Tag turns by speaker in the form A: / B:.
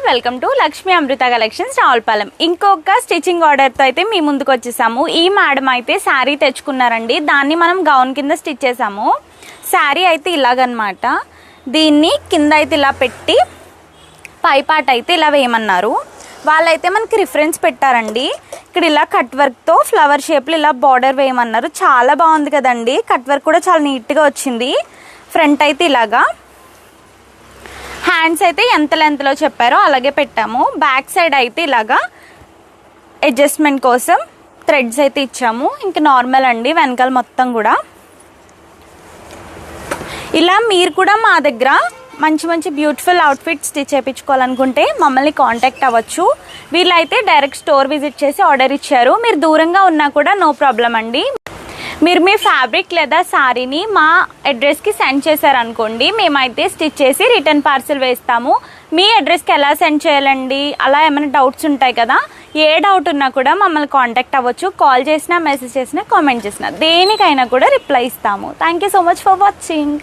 A: Welcome to Lakshmi Amrutha collections Ravulapalem. ఇంకొక stitching ఆర్డర్తో అయితే మీ ముందుకు వచ్చేసాము. ఈ మేడం అయితే శారీ తెచ్చుకున్నారండి, దాన్ని మనం గౌన్ కింద స్టిచ్ చేసాము. శారీ అయితే ఇలాగనమాట, దీన్ని కింద అయితే ఇలా పెట్టి పై పార్ట్ అయితే ఇలా వేయమన్నారు. వాళ్ళైతే మనకి రిఫరెన్స్ పెట్టారండి. ఇక్కడ ఇలా కట్ వర్క్తో ఫ్లవర్ షేప్లో ఇలా బార్డర్ వేయమన్నారు. చాలా బాగుంది కదండి, కట్ వర్క్ కూడా చాలా నీట్గా వచ్చింది. ఫ్రంట్ అయితే ఇలాగా, హ్యాండ్స్ అయితే ఎంత లెంత్లో చెప్పారో అలాగే పెట్టాము. బ్యాక్ సైడ్ అయితే ఇలాగా అడ్జస్ట్మెంట్ కోసం థ్రెడ్స్ అయితే ఇచ్చాము. ఇంకా నార్మల్ అండి వెనకాల మొత్తం కూడా. ఇలా మీరు కూడా మా దగ్గర మంచి మంచి బ్యూటిఫుల్ అవుట్ఫిట్ స్టిచ్ చేయించుకోవాలనుకుంటే మమ్మల్ని కాంటాక్ట్ అవ్వచ్చు. వీళ్ళైతే డైరెక్ట్ స్టోర్ విజిట్ చేసి ఆర్డర్ ఇచ్చారు. మీరు దూరంగా ఉన్నా కూడా నో ప్రాబ్లం అండి. మీరు మీ ఫ్యాబ్రిక్ లేదా శారీని మా అడ్రస్కి సెండ్ చేశారనుకోండి, మేమైతే స్టిచ్ చేసి రిటర్న్ పార్సిల్ వేస్తాము. మీ అడ్రస్కి ఎలా సెండ్ చేయాలండి, అలా ఏమైనా డౌట్స్ ఉంటాయి కదా, ఏ డౌట్ ఉన్నా కూడా మమ్మల్ని కాంటాక్ట్ అవ్వచ్చు. కాల్ చేసినా, మెసేజ్ చేసినా, కామెంట్ చేసినా దేనికైనా కూడా రిప్లై ఇస్తాము. Thank you so much for watching.